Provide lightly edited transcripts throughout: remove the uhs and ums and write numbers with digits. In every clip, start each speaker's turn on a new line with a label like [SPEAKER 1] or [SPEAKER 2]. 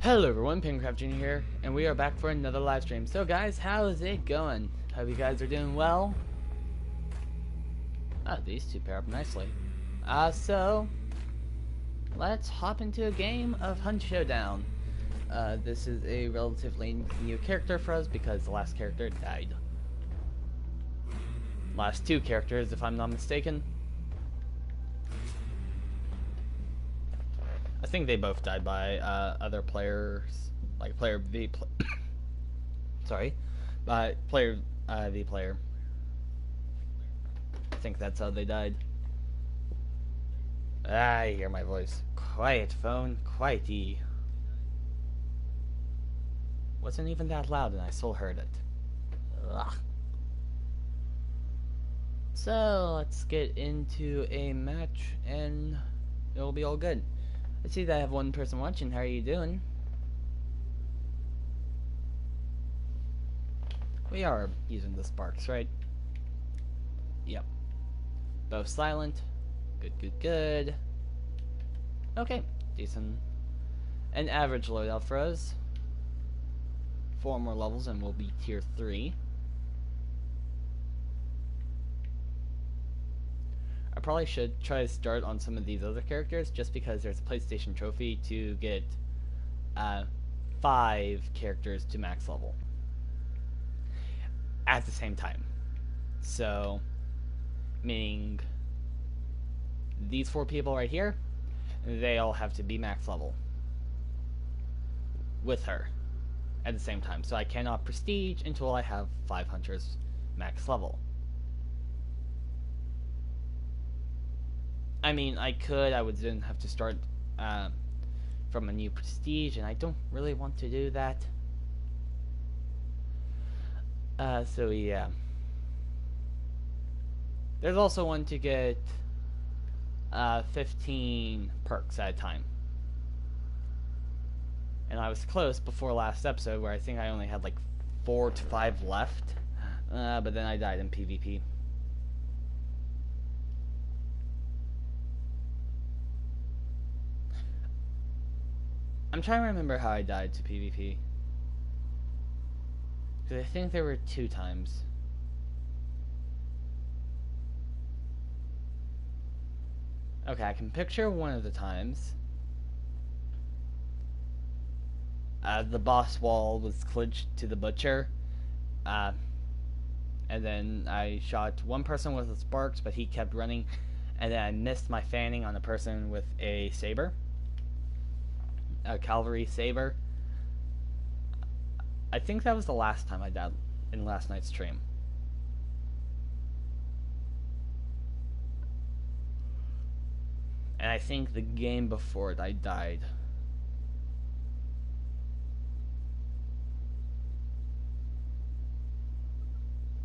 [SPEAKER 1] Hello everyone, PenguinCraftJr here, and we are back for another live stream. So guys, how's it going? Hope you guys are doing well. These two pair up nicely. So let's hop into a game of Hunt Showdown. This is a relatively new character for us because the last character died. Last two characters, if I'm not mistaken. I think they both died by other players, like player v. Sorry, by player v player. I think that's how they died. I hear my voice. Quiet, phone, quiety. Wasn't even that loud, and I still heard it. Ugh. So let's get into a match, and it'll be all good. I see that I have one person watching. How are you doing? We are using the sparks, right? Yep. Both silent. Good, good, good. Okay, decent. An average loadout for us. 4 more levels and we'll be tier 3. I probably should try to start on some of these other characters just because there's a PlayStation trophy to get 5 characters to max level at the same time. So, meaning these 4 people right here, they all have to be max level with her at the same time. So I cannot prestige until I have 5 hunters max level. I mean, I could. I would then have to start from a new prestige, and I don't really want to do that. So yeah. There's also one to get 15 perks at a time. And I was close before last episode, where I think I only had like 4 to 5 left. But then I died in PvP. I'm trying to remember how I died to PvP. Because I think there were 2 times. Okay, I can picture one of the times. The boss wall was glitched to the butcher. And then I shot one person with the sparks, but he kept running. And then I missed my fanning on the person with a saber. A cavalry saber. I think that was the last time I died in last night's stream. And I think the game before it I died.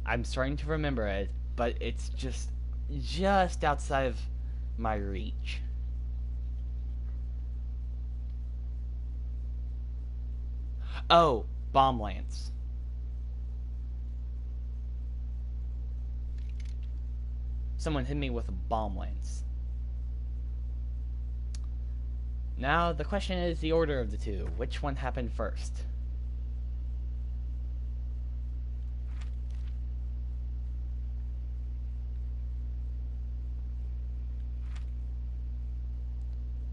[SPEAKER 1] I'm starting to remember it, but it's just outside of my reach. Oh, bomb lance. Someone hit me with a bomb lance. Now the question is the order of the two. Which one happened first?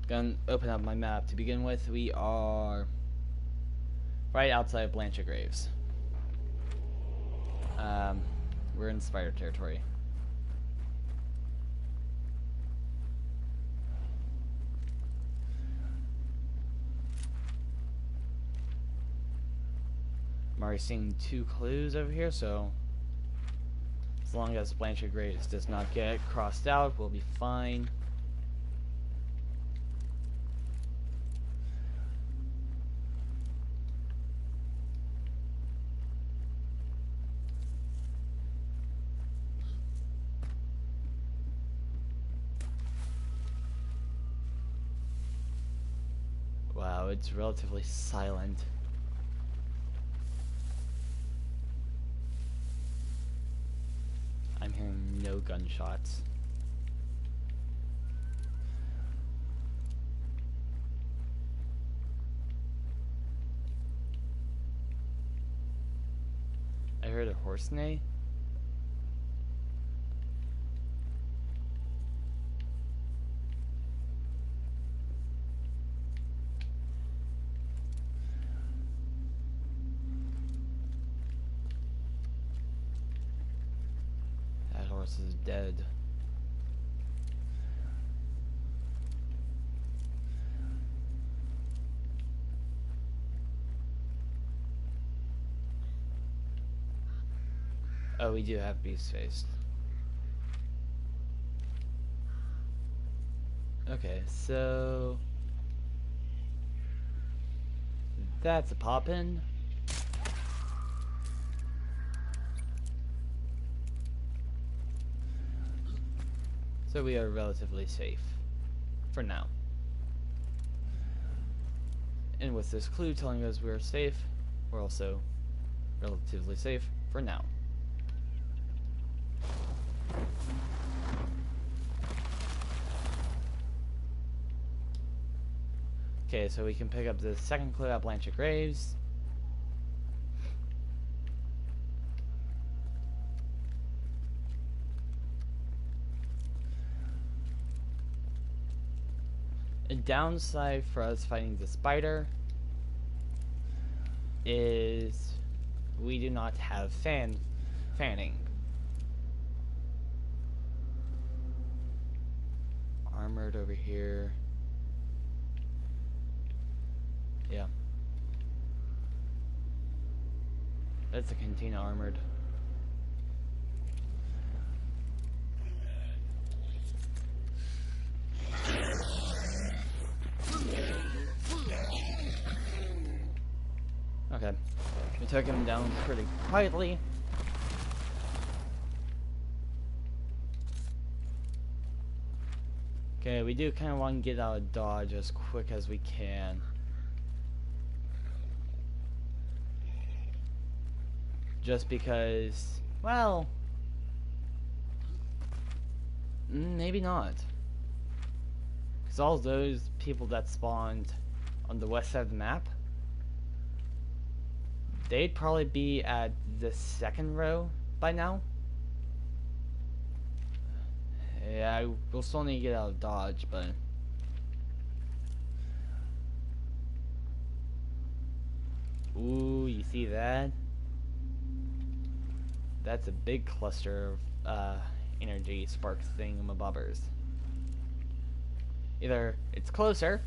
[SPEAKER 1] Gonna open up my map. To begin with, we are right outside of Blanchard Graves. We're in spider territory. I'm already seeing 2 clues over here, so as long as Blanchard Graves does not get crossed out, we'll be fine. Wow, it's relatively silent. I'm hearing no gunshots. heard a horse neigh. That horse is dead. Oh, we do have beast face. Okay, so that's a pop-in. So we are relatively safe for now. And with this clue telling us we're safe, we're also relatively safe for now. Okay, so we can pick up the second clue at Blanchard Graves. A downside for us fighting the spider is we do not have fanning. Armored over here. Yeah. That's a cantina armored. Okay. We took him down pretty quietly. Okay, we do kind of want to get out of dodge as quick as we can. Just because, well, maybe not. Because all those people that spawned on the west side of the map, they'd probably be at the second row by now. Yeah, we'll still need to get out of dodge, but ooh, you see that? That's a big cluster of energy spark thingamabobbers. Either it's closer,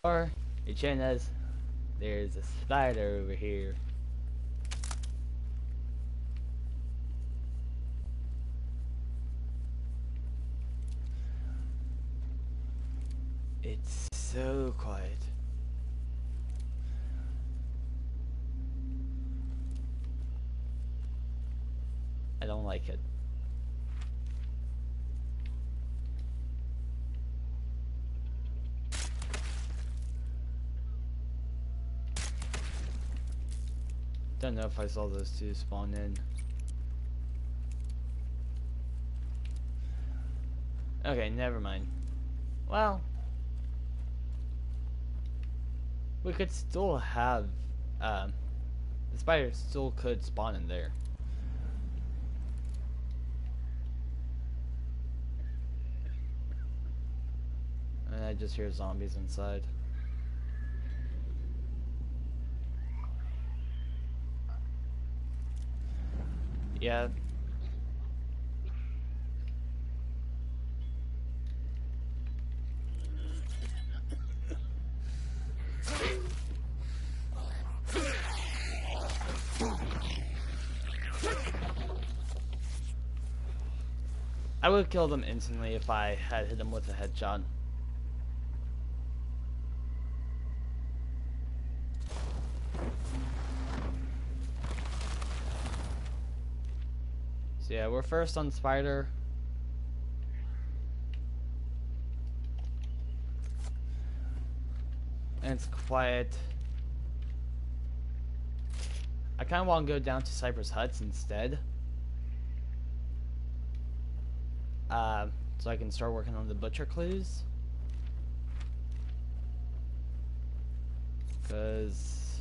[SPEAKER 1] or it's showing us there's a spider over here. It's so quiet. I don't like it. Don't know if I saw those two spawn in. Okay, never mind. Well, we could still have the spider still could spawn in there. And I just hear zombies inside. Yeah. I would have killed him instantly if I had hit him with a headshot. So yeah, we're first on spider. And it's quiet. I kind of want to go down to Cypress Huts instead. So I can start working on the butcher clues. Because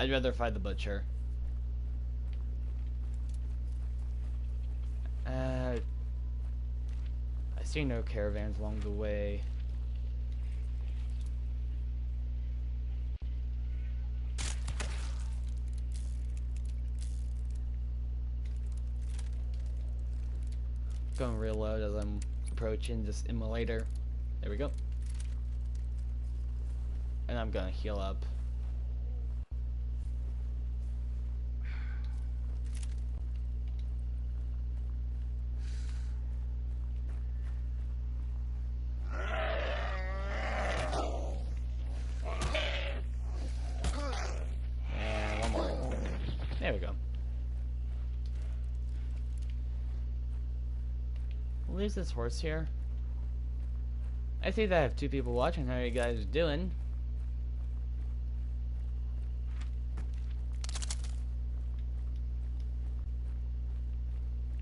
[SPEAKER 1] I'd rather fight the butcher. I see no caravans along the way. Going reload as I'm approaching this immolator. There we go. And I'm gonna heal up. And one more. There we go. We'll leave this horse here. I see that I have 2 people watching. How are you guys doing?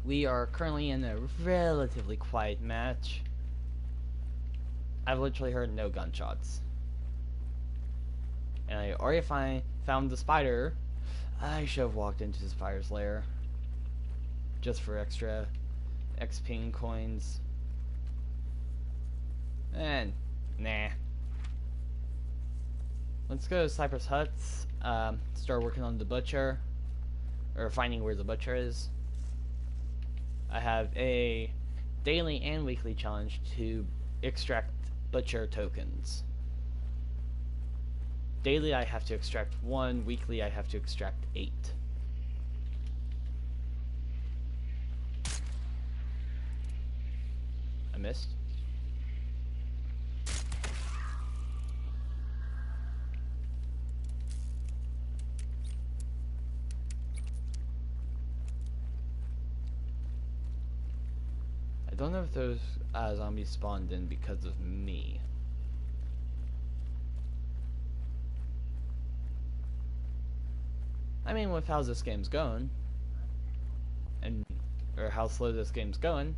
[SPEAKER 1] We are currently in a relatively quiet match. I've literally heard no gunshots. And I already found the spider. I should have walked into the spider's lair. Just for extra XP and coins. And, nah. Let's go to Cypress Huts. Start working on the butcher. Or finding where the butcher is. I have a daily and weekly challenge to extract butcher tokens. Daily I have to extract 1, weekly I have to extract 8. I missed. I don't know if those zombies spawned in because of me. I mean, with how this game's going, or how slow this game's going,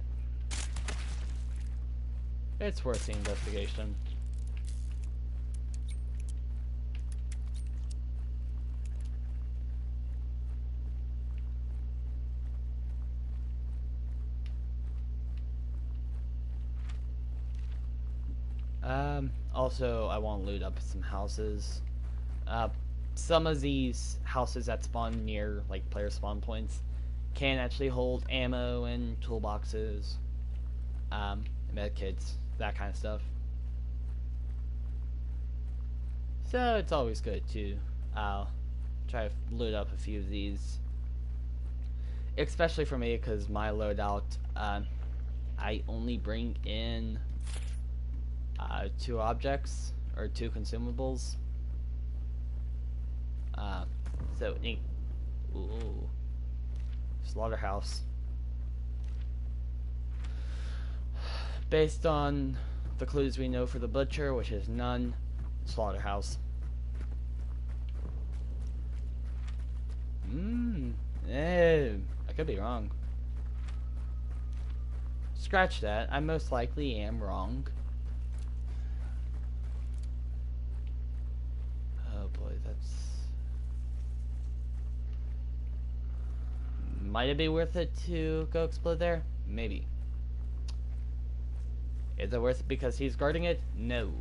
[SPEAKER 1] it's worth the investigation. Also, I want to loot up some houses. Some of these houses that spawn near, like, player spawn points can actually hold ammo and toolboxes, medkits, that kind of stuff. So it's always good to try to loot up a few of these. Especially for me, because my loadout, I only bring in 2 objects, or 2 consumables. So neat. Ooh. Slaughterhouse. Based on the clues we know for the butcher, which is none, slaughterhouse. I could be wrong. Scratch that. I most likely am wrong. Oh boy, that's... Might it be worth it to go explode there? Maybe. Is it worth it because he's guarding it? No.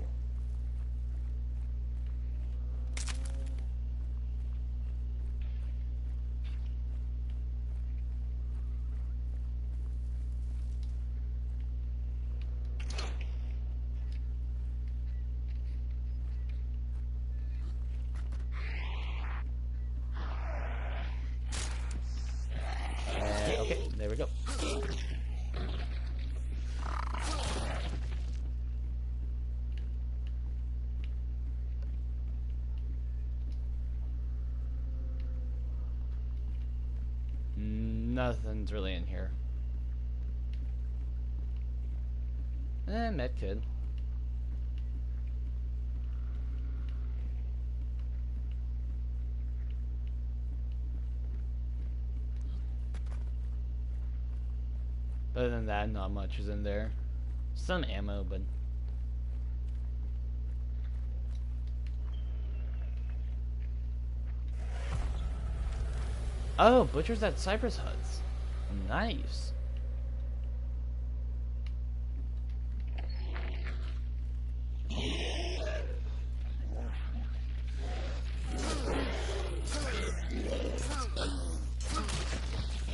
[SPEAKER 1] Okay, there we go. Nothing's really in here. Medkit. Other than that, not much is in there. Some ammo, but... Oh, butchers at Cypress Huts. Nice.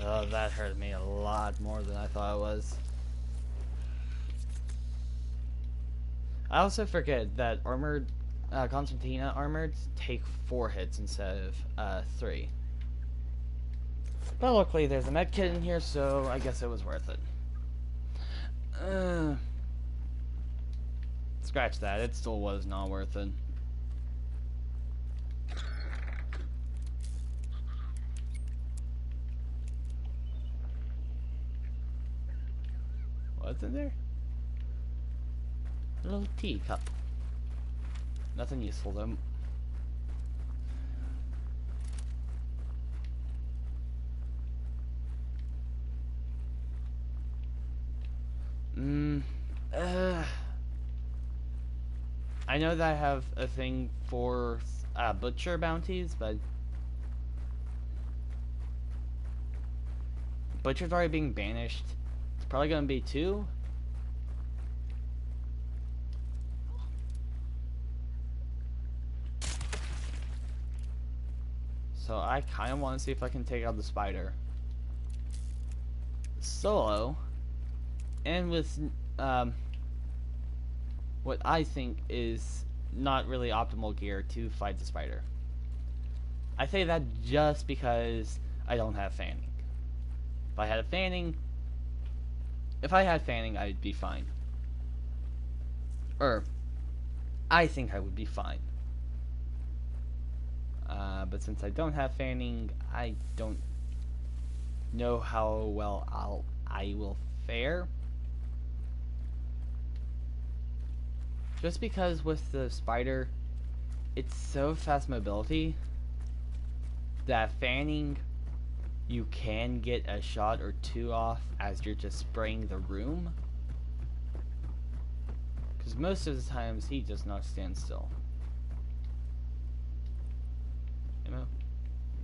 [SPEAKER 1] Oh, that hurt me a lot more than I thought it was. I also forget that armored, Constantina armored take 4 hits instead of 3. But luckily there's a med kit in here, so I guess it was worth it. Scratch that, it still was not worth it. What's in there? A little teacup. Nothing useful though. I know that I have a thing for butcher bounties, but butcher's already being banished. It's probably gonna be 2. So I kind of want to see if I can take out the spider solo, and with what I think is not really optimal gear to fight the spider. I say that just because I don't have fanning. If I had fanning, I'd be fine. Or, I think I would be fine. But since I don't have fanning, I don't know how well I will fare. Just because with the spider, it's so fast mobility that fanning, you can get a shot or 2 off as you're just spraying the room. Because most of the times he does not stand still. Ammo?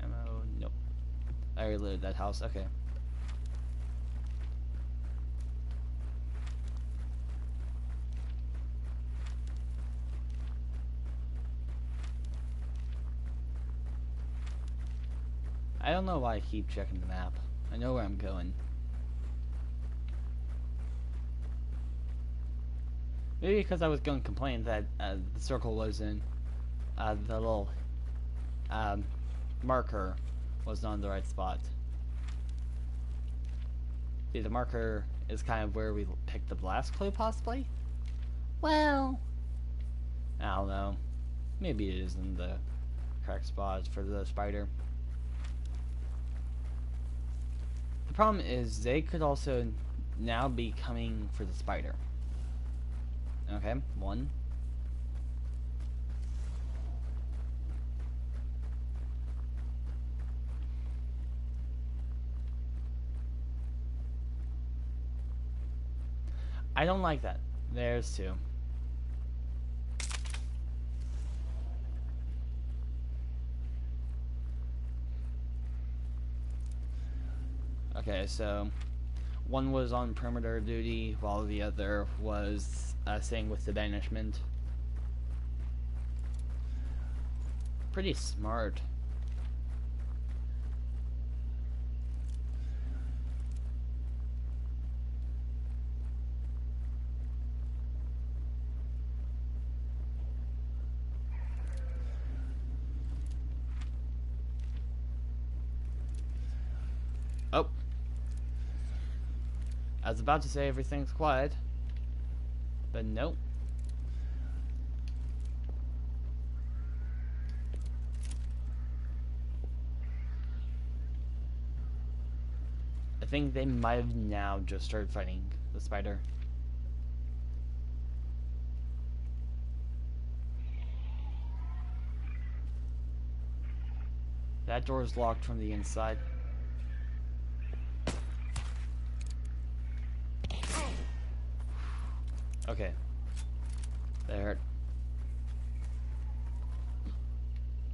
[SPEAKER 1] Ammo? Nope. I reloaded that house. Okay. I don't know why I keep checking the map. I know where I'm going. Maybe because I was going to complain that the circle was in the little marker was not in the right spot. See, the marker is kind of where we picked the blast clue, possibly? Well, I don't know. Maybe it is in the correct spot for the spider. The problem is they could also now be coming for the spider. Okay, 1. I don't like that. There's 2. Okay, so 1 was on perimeter duty while the other was staying with the banishment. Pretty smart. Oh. I was about to say everything's quiet, but nope. I think they might have now just started fighting the spider. That door is locked from the inside. Okay. That hurt.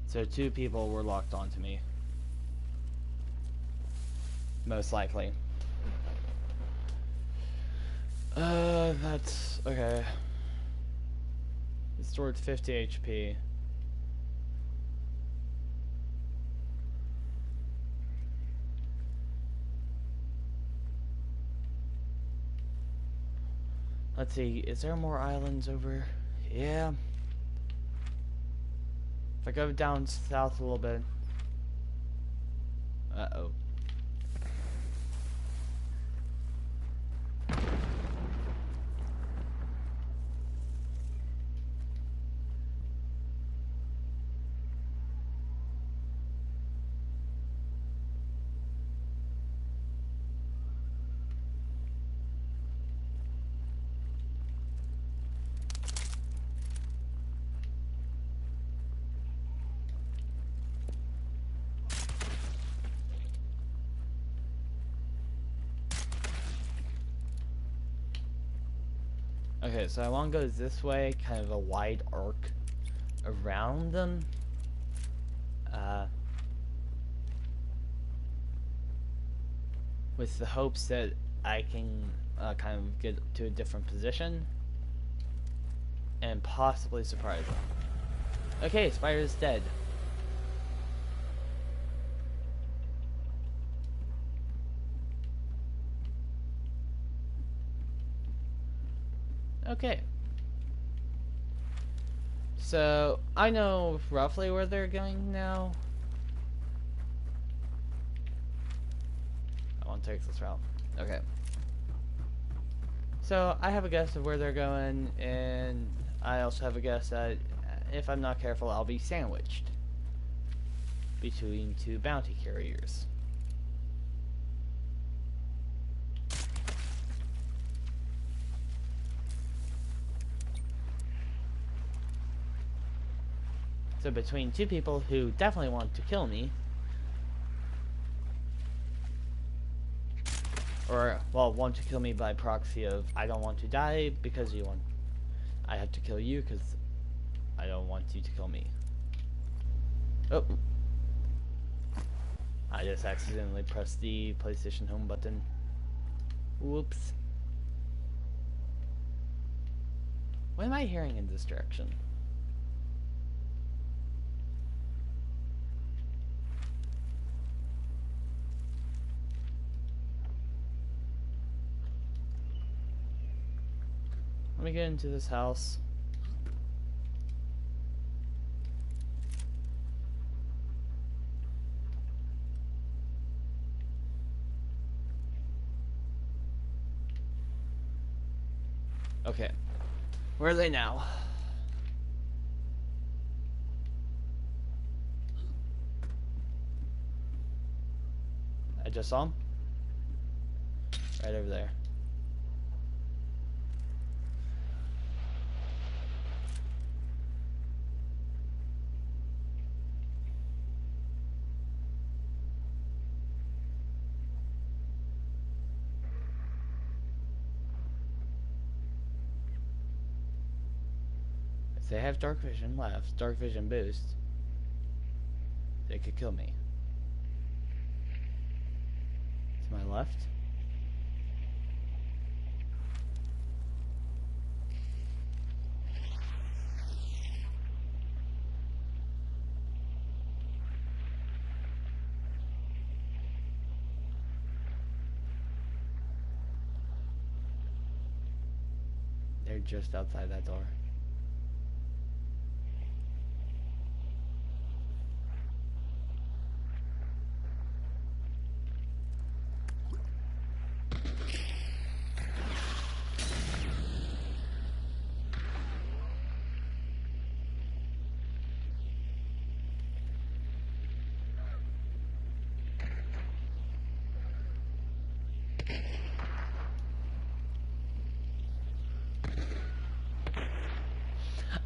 [SPEAKER 1] So 2 people were locked onto me. most likely. That's okay. It's stored 50 HP. Let's see, is there more islands over? Yeah. If I go down south a little bit. Uh-oh. Okay, so I want to go this way, kind of a wide arc around them. With the hopes that I can kind of get to a different position and possibly surprise them. Okay, Spider's dead. Okay. So, I know roughly where they're going now. I want to take this route. Okay. So, I have a guess of where they're going, and I also have a guess that if I'm not careful, I'll be sandwiched between two bounty carriers. So between two people who definitely want to kill me, or, well, want to kill me by proxy of I don't want to die because you want, I have to kill you because I don't want you to kill me. Oh. I just accidentally pressed the PlayStation Home button. Whoops. What am I hearing in this direction? Let me get into this house. Okay. Where are they now? I just saw them. Right over there. If they have dark vision left, dark vision boost, they could kill me. To my left. They're just outside that door.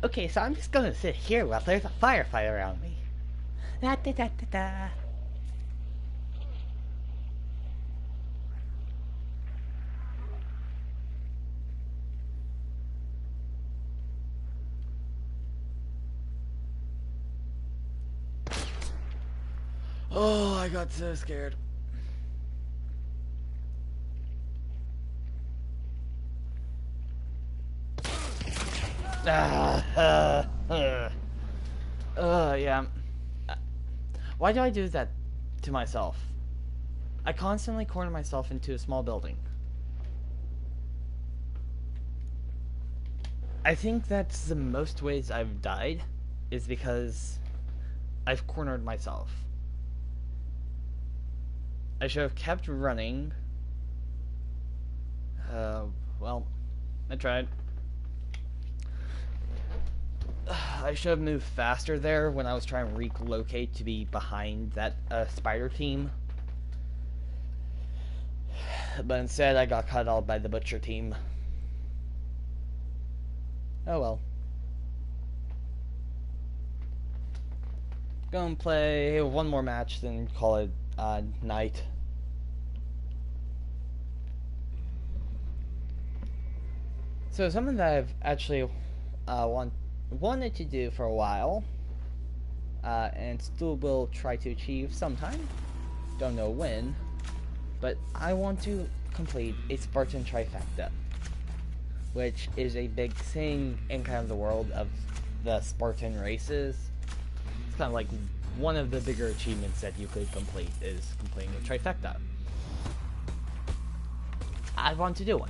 [SPEAKER 1] Okay, so I'm just gonna sit here while there's a firefight around me. Da da da da da. Oh, I got so scared. Yeah. Why do I do that to myself? I constantly corner myself into a small building. I think that's the most ways I've died, is because I've cornered myself. I should have kept running. Well, I tried. I should have moved faster there when I was trying to relocate to be behind that spider team. But instead, I got cut off by the butcher team. Oh well. Gonna play one more match, then call it night. So something that I've actually wanted to do for a while, and still will try to achieve sometime. Don't know when, but I want to complete a Spartan trifecta, which is a big thing in kind of the world of the Spartan races. It's kind of like one of the bigger achievements that you could complete is completing a trifecta. I want to do one.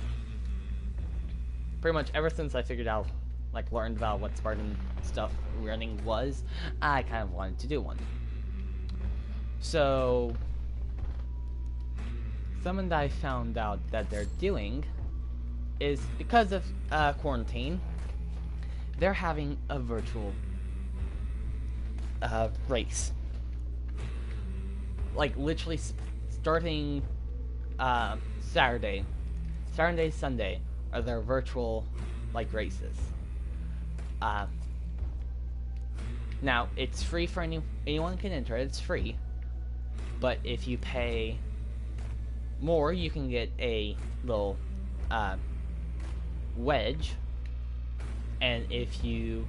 [SPEAKER 1] Pretty much ever since I figured out, like, learned about what Spartan stuff running was, I kind of wanted to do one. So, something that I found out that they're doing is, because of quarantine, they're having a virtual race. Like, literally starting Saturday, Sunday are their virtual, like, races. Now, it's free for anyone can enter. It's free. But if you pay more, you can get a little wedge. And if you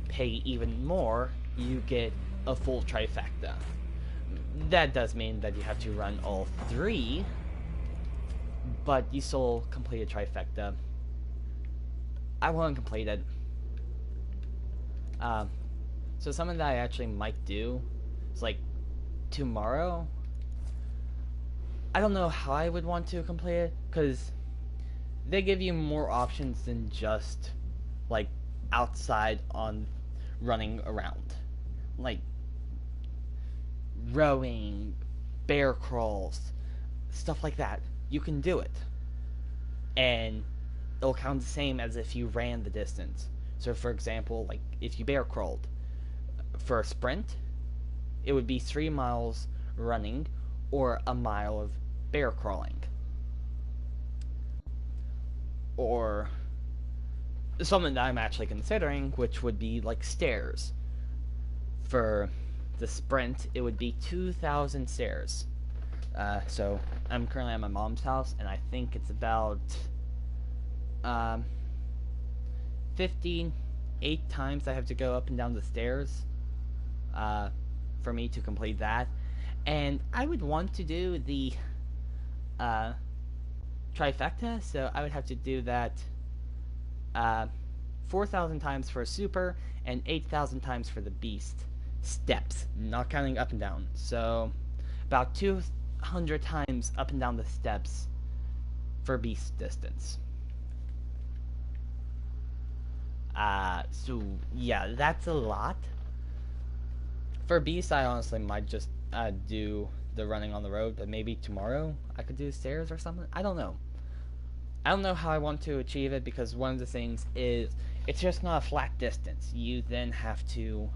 [SPEAKER 1] pay even more, you get a full trifecta. That does mean that you have to run all three, but you still complete a trifecta. I want to complete it. So something that I actually might do is, like, tomorrow. I don't know how I would want to complete it, because they give you more options than just, like, outside on running around. Like, rowing, bear crawls, stuff like that. You can do it. And it'll count the same as if you ran the distance. So, for example, like, if you bear crawled, for a sprint, it would be 3 miles running or a mile of bear crawling. Or something that I'm actually considering, which would be, like, stairs. For the sprint, it would be 2,000 stairs. So I'm currently at my mom's house, and I think it's about 58 times I have to go up and down the stairs for me to complete that. And I would want to do the trifecta, so I would have to do that 4,000 times for a super and 8,000 times for the beast steps, not counting up and down. So about 200 times up and down the steps for beast distance. So yeah, that's a lot. For beast, I honestly might just do the running on the road, but maybe tomorrow I could do stairs or something. I don't know. I don't know how I want to achieve it, because one of the things is it's just not a flat distance. You then have to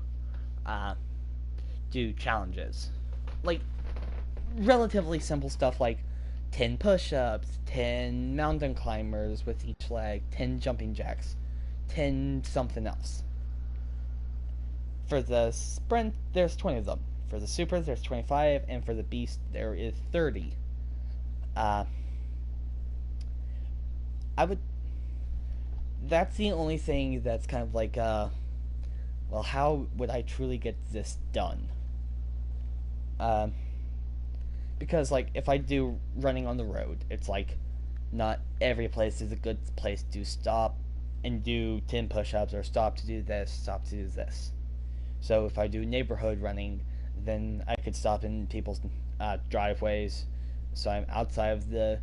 [SPEAKER 1] do challenges, like relatively simple stuff like 10 push-ups, 10 mountain climbers with each leg, 10 jumping jacks, 10 something else. For the sprint, there's 20 of them. For the super, there's 25, and for the beast, there is 30. That's the only thing that's kind of like, well, how would I truly get this done? Because, like, if I do running on the road, it's like, not every place is a good place to stop. and do 10 push-ups, or stop to do this, stop to do this. So if I do neighborhood running, then I could stop in people's driveways, so I'm outside of the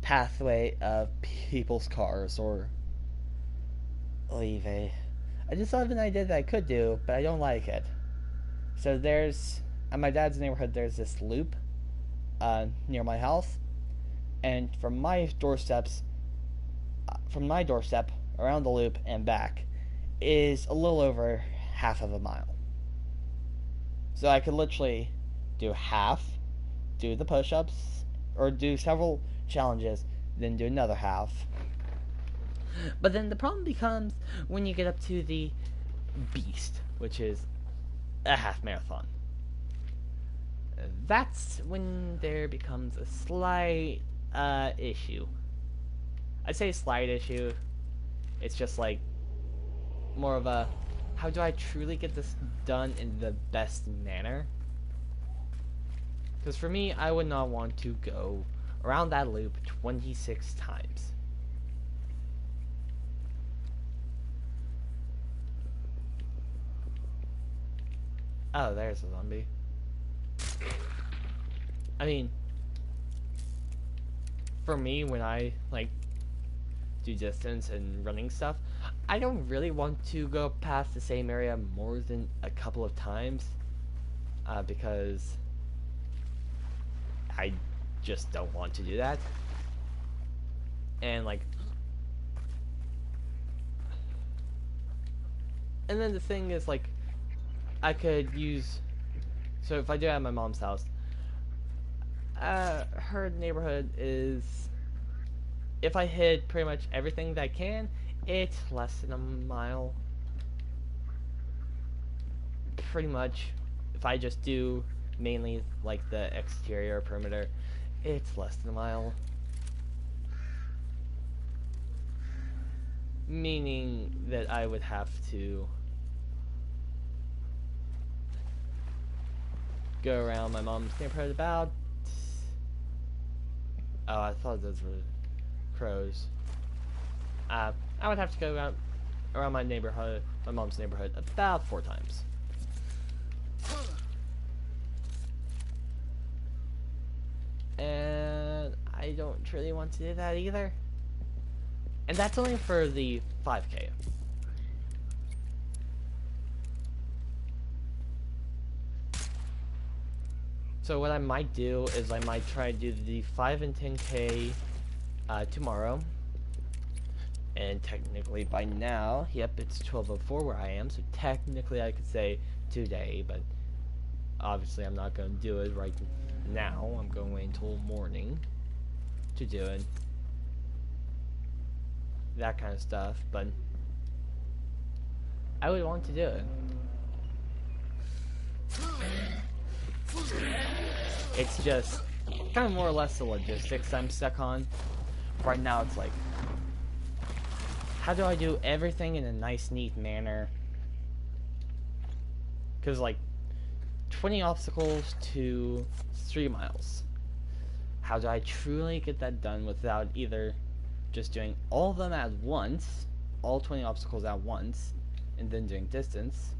[SPEAKER 1] pathway of people's cars, or leave a. I just thought of an idea that I could do, but I don't like it. So there's, at my dad's neighborhood, there's this loop near my house, and from my doorstep around the loop and back is a little over half of a mile. So I could literally do half, do the push-ups, or do several challenges, then do another half. But then the problem becomes when you get up to the beast, which is a half marathon. That's when there becomes a slight issue. I'd say a slight issue. It's just like more of a, how do I truly get this done in the best manner? Because for me, I would not want to go around that loop 26 times. Oh, there's a zombie. I mean, for me, when I like do distance and running stuff, I don't really want to go past the same area more than a couple of times, because I just don't want to do that. And like, and then the thing is, like, I could use, so if I do it at my mom's house, her neighborhood is, if I hit pretty much everything that I can, it's less than a mile. Pretty much, if I just do mainly like the exterior perimeter, it's less than a mile. Meaning that I would have to go around my mom's neighborhood about, oh, I thought those were crows. I would have to go around my neighborhood, my mom's neighborhood, about 4 times. And I don't really want to do that either. And that's only for the 5K. So what I might do is I might try to do the 5 and 10K tomorrow. And technically by now, yep, it's 12:04 where I am, so technically I could say today, but obviously I'm not going to do it right now. I'm going to wait until morning to do it. That kind of stuff, but I would want to do it. It's just kind of more or less the logistics I'm stuck on. Right now it's like, how do I do everything in a nice, neat manner? Because like 20 obstacles to 3 miles. How do I truly get that done without either just doing all of them at once, all 20 obstacles at once, and then doing distance,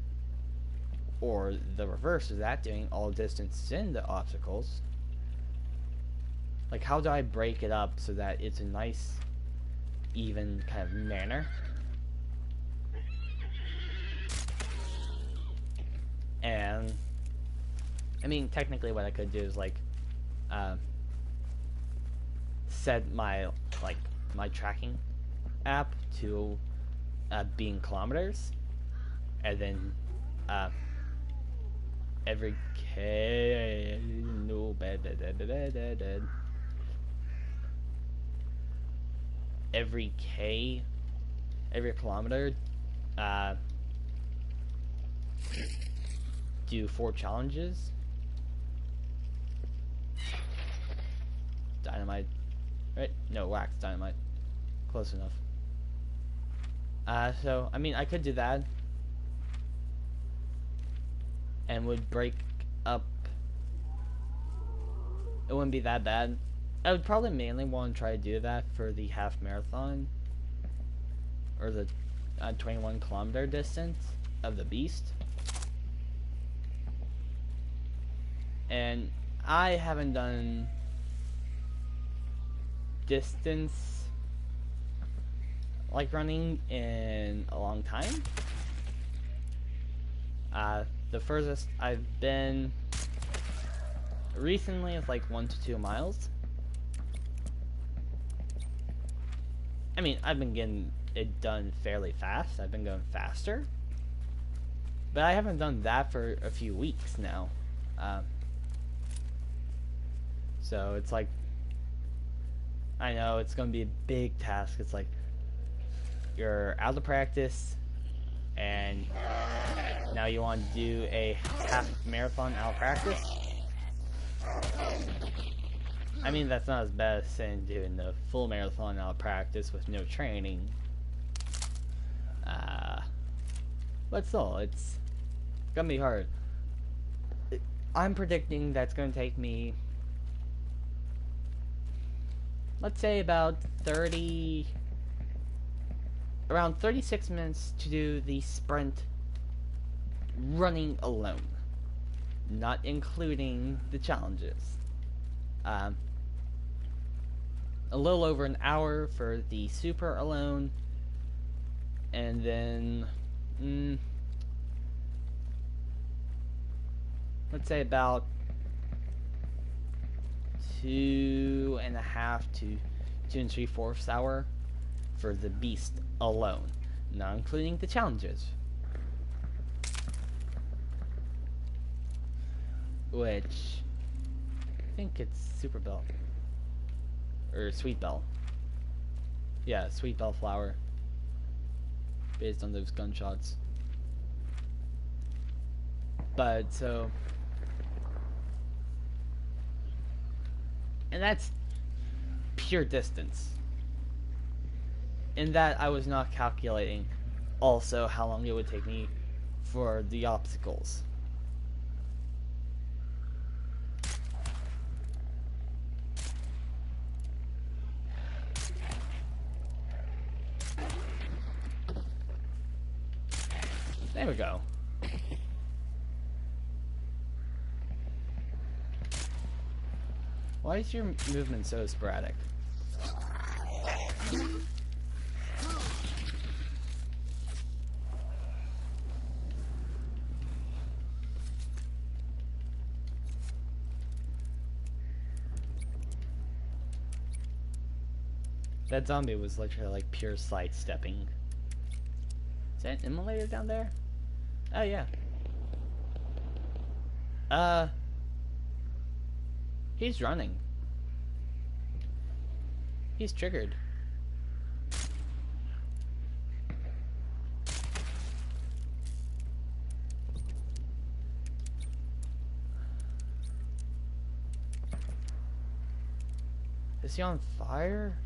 [SPEAKER 1] or the reverse of that, doing all distance and the obstacles? Like, how do I break it up so that it's a nice, even kind of manner? And I mean, technically what I could do is like set my my tracking app to being kilometers, and then every K, no, every K, every kilometer, do 4 challenges. Dynamite, right? No, wax dynamite. Close enough. So I mean, I could do that, and would break up. It wouldn't be that bad. I would probably mainly want to try to do that for the half marathon, or the 21-kilometer distance of the beast. And I haven't done distance like running in a long time. The furthest I've been recently is like 1 to 2 miles. I mean, I've been getting it done fairly fast. I've been going faster. But I haven't done that for a few weeks now. So it's like, I know it's going to be a big task. It's like, you're out of practice, and now you want to do a half marathon out of practice. I mean, that's not as bad as saying doing the full marathon out of practice with no training. But still, it's gonna be hard. I'm predicting that's gonna take me, let's say, about around 36 minutes to do the sprint running alone, not including the challenges. A little over an hour for the super alone, and then let's say about 2.5 to 2 3/4 hour for the beast alone, not including the challenges, which I think it's Super Bell or Sweet Bell. Yeah, Sweet Bell flower, based on those gunshots. But so, and that's pure distance. In that, I was not calculating also how long it would take me for the obstacles. There we go. Why is your movement so sporadic? That zombie was literally like pure sidestepping. Is that an immolator down there? Oh yeah. He's running. He's triggered. Is he on fire?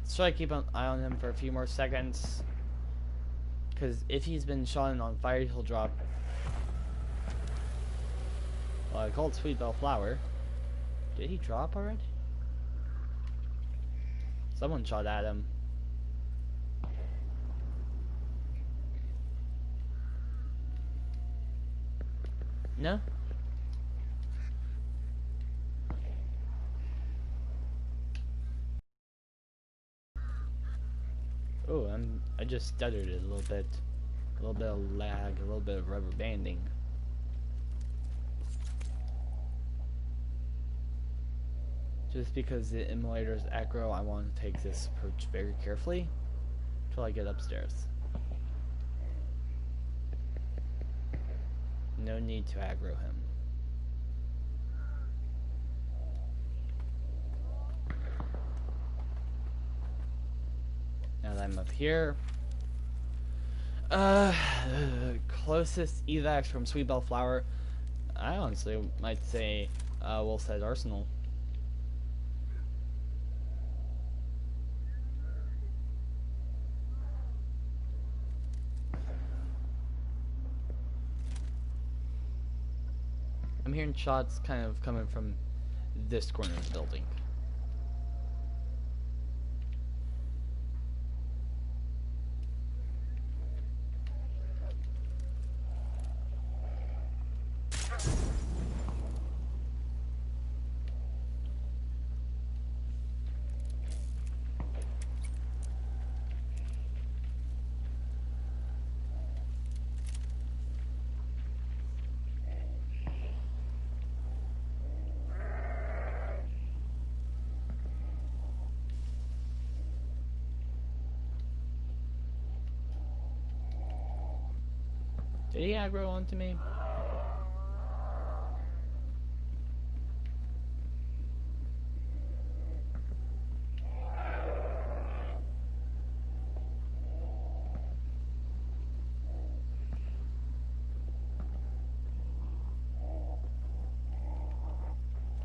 [SPEAKER 1] Let's try to keep an eye on him for a few more seconds. Because if he's been shot and on fire, he'll drop. Well, I called Sweet Bell Flower. Did he drop already? Someone shot at him. No? Oh, I just stuttered it a little bit. A little bit of lag, a little bit of rubber banding. Just because the immolator's aggro, I want to take this approach very carefully until I get upstairs. No need to aggro him. Now that I'm up here, closest evacs from Sweet Bell Flower, I honestly might say Wolf's Arsenal. I'm hearing shots kind of coming from this corner of the building. Did he aggro onto me?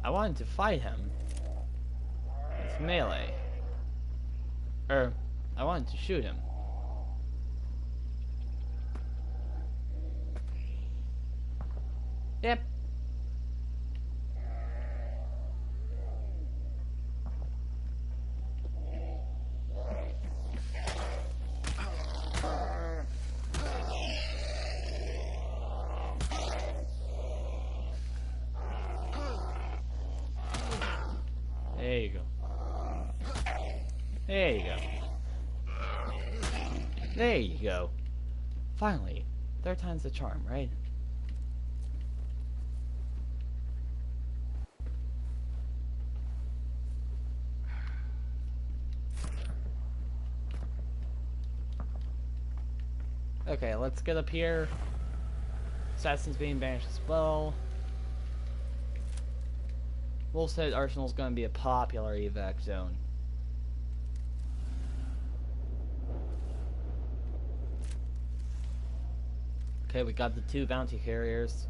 [SPEAKER 1] I wanted to fight him. It's melee. I wanted to shoot him. Yep. There you go. There you go. There you go. Finally. Third time's the charm, right? Okay, let's get up here. Assassin's being banished as well. Wolf's Arsenal's gonna be a popular evac zone. Okay, we got the 2 bounty carriers.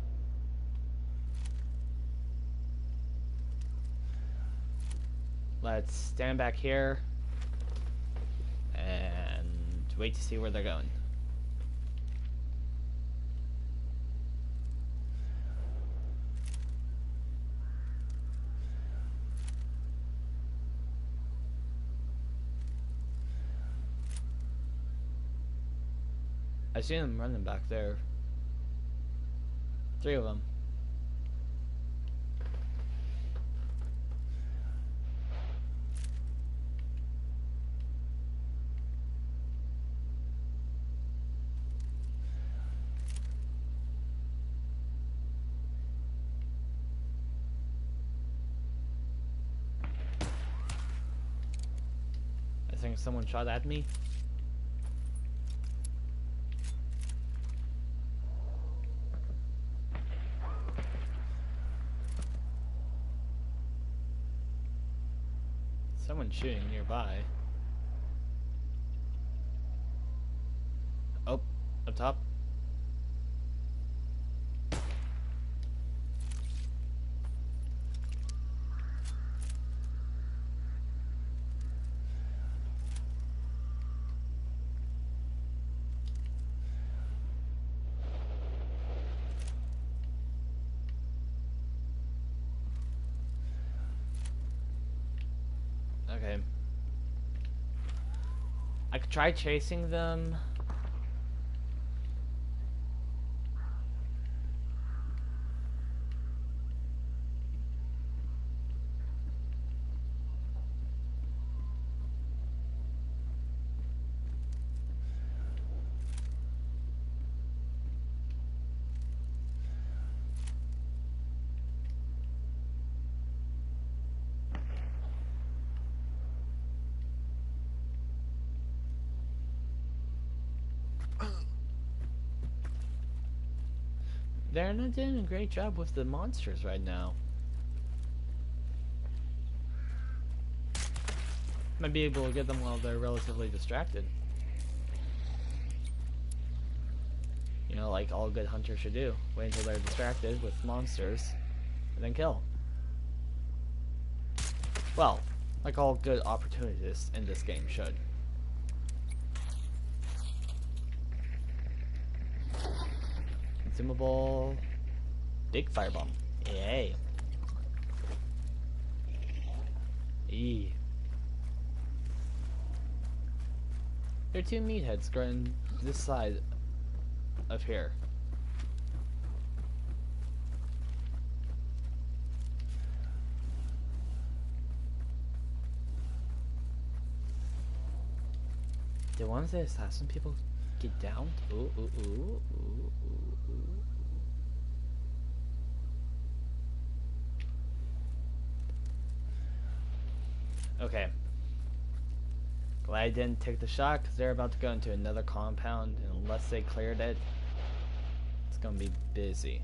[SPEAKER 1] Let's stand back here and wait to see where they're going. I see them running back there. 3 of them. I think someone shot at me. Someone's shooting nearby. Oh, up top. Okay. I could try chasing them. They're not doing a great job with the monsters right now. Might be able to get them while they're relatively distracted. You know, like all good hunters should do. Wait until they're distracted with monsters, and then kill. Well, like all good opportunists in this game should. Consumable. Big firebomb. Yay. Eee. There are 2 meatheads growing this side of here. Did one of the assassin people get down? Ooh, ooh, ooh, ooh, ooh, ooh. Okay. Glad I didn't take the shot because they're about to go into another compound, and unless they cleared it, gonna be busy.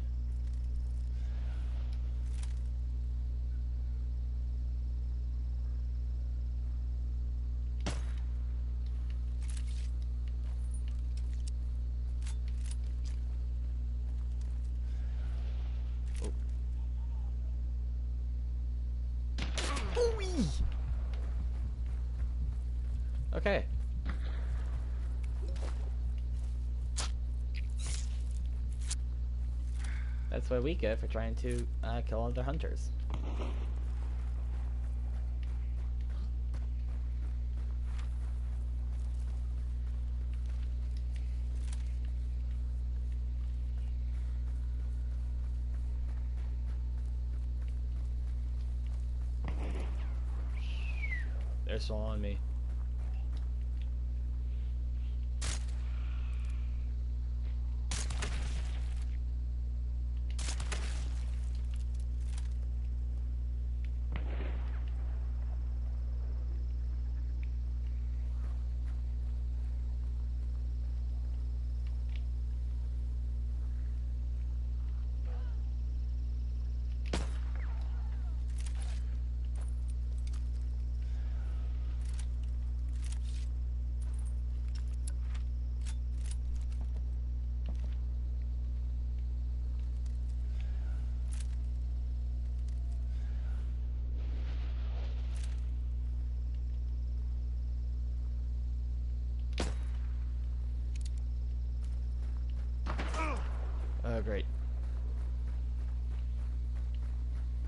[SPEAKER 1] Okay. That's what we get for trying to kill other hunters. They're still on me. Oh, great.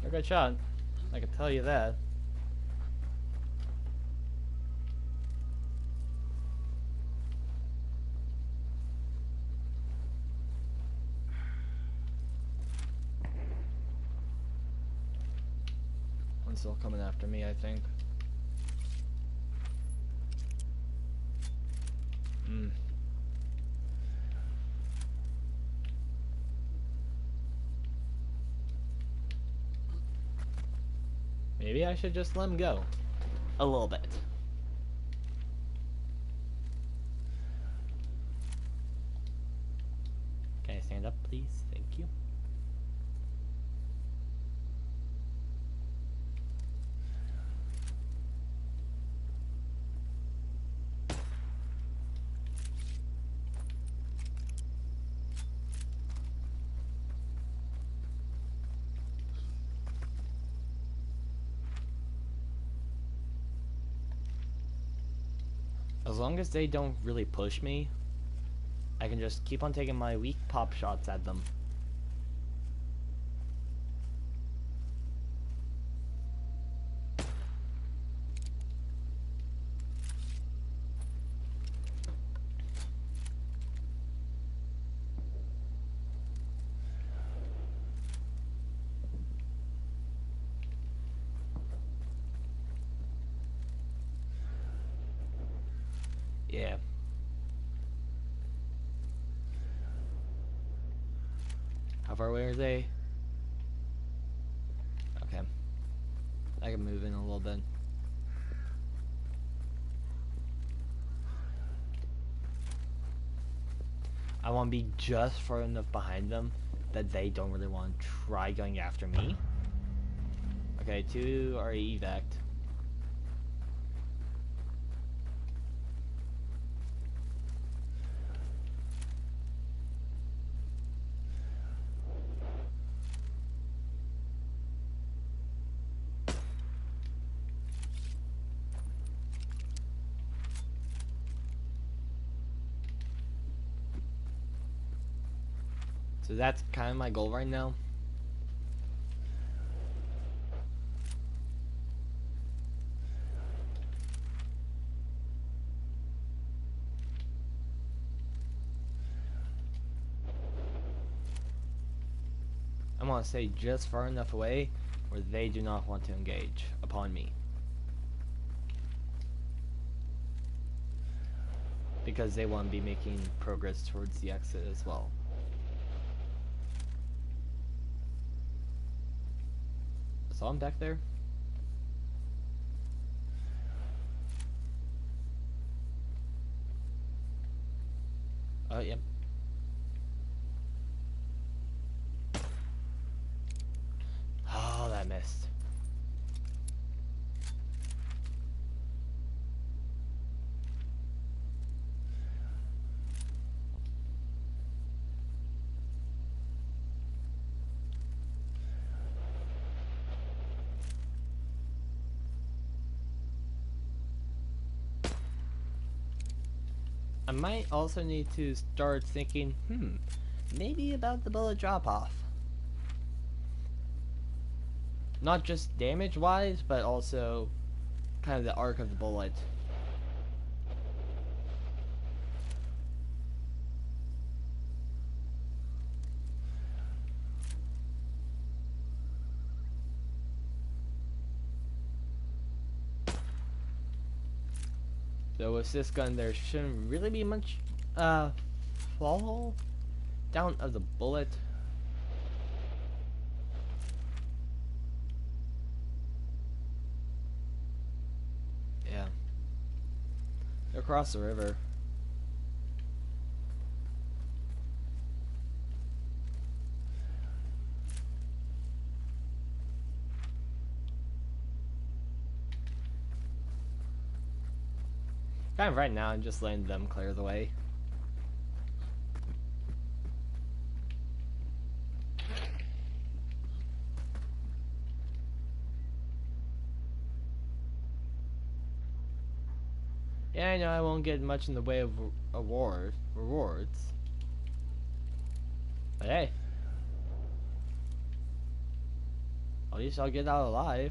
[SPEAKER 1] A good shot. I can tell you that. One's still coming after me, I think. Maybe I should just let him go. A little bit. Can I stand up, please? Thank you. As long as they don't really push me, I can just keep on taking my weak pop shots at them. Yeah. How far away are they? Okay. I can move in a little bit. I want to be just far enough behind them that they don't really want to try going after me. Okay, 2 are evac. So that's kind of my goal right now. I want to stay just far enough away where they do not want to engage upon me. Because they want to be making progress towards the exit as well. Saw him back there? Oh, yep. I might also need to start thinking, maybe about the bullet drop-off. Not just damage-wise, but also kind of the arc of the bullet. So with this gun, there shouldn't really be much fall down of the bullet. Yeah. Across the river. Kind of right now, I'm just letting them clear the way. Yeah, I know I won't get much in the way of rewards. But hey. At least I'll get out alive.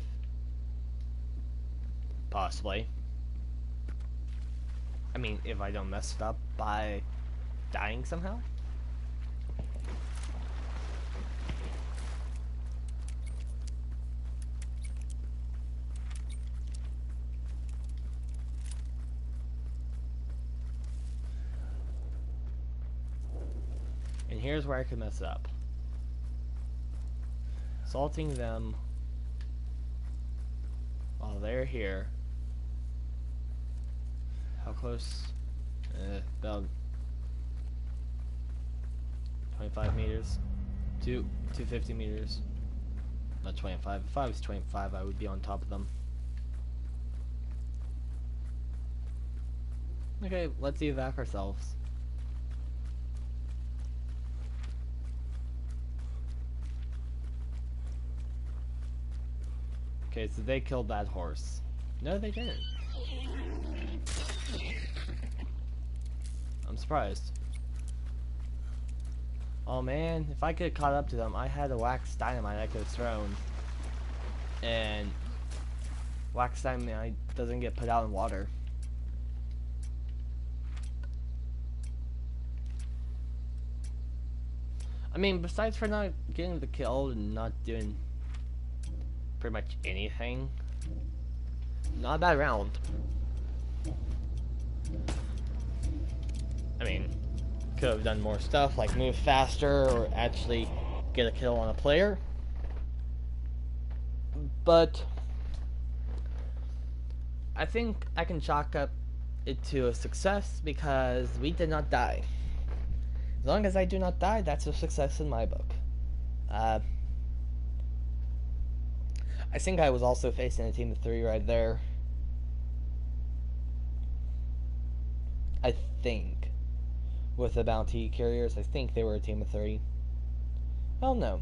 [SPEAKER 1] Possibly. I mean, if I don't mess it up by dying somehow. And here's where I could mess up. Assaulting them while they're here. How close? About 25 meters. 250 meters. Not 25. If I was 25, I would be on top of them. Okay, let's evac ourselves. Okay, so they killed that horse. No, they didn't. I'm surprised. Oh man, if I could have caught up to them, I had a wax dynamite I could have thrown. And wax dynamite doesn't get put out in water. I mean, besides for not getting the kill and not doing pretty much anything, not a bad round. I mean, could have done more stuff like move faster or actually get a kill on a player. But I think I can chalk up it to a success because we did not die. As long as I do not die, that's a success in my book. I think I was also facing a team of 3 right there. I think. With the bounty carriers, I think they were a team of 3. Well, no.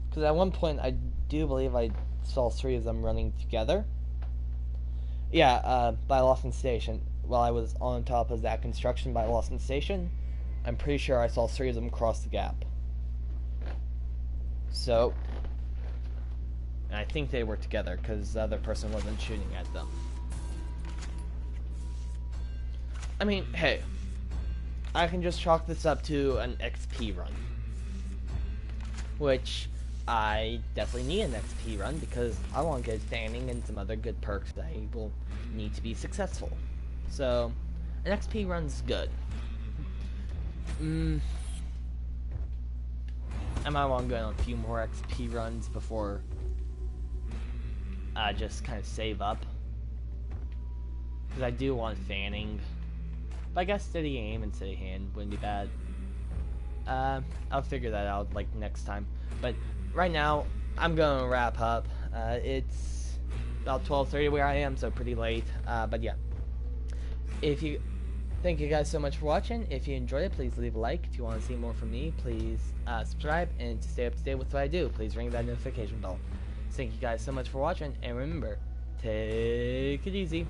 [SPEAKER 1] Because at one point, I do believe I saw 3 of them running together. Yeah, by Lawson Station. While I was on top of that construction by Lawson Station, I'm pretty sure I saw 3 of them cross the gap. So, and I think they were together because the other person wasn't shooting at them. I mean, hey, I can just chalk this up to an XP run. Which, I definitely need an XP run because I want to get standing and some other good perks that I will need to be successful. So, an XP run's good. I might want to go on a few more XP runs before I just kind of save up. Because I do want fanning. But I guess steady aim and steady hand wouldn't be bad. I'll figure that out like next time. But right now, I'm going to wrap up. It's about 12:30 where I am, so pretty late. But yeah. Thank you guys so much for watching. If you enjoyed it, please leave a like. If you want to see more from me, please subscribe. And to stay up to date with what I do, please ring that notification bell. Thank you guys so much for watching. And remember, take it easy.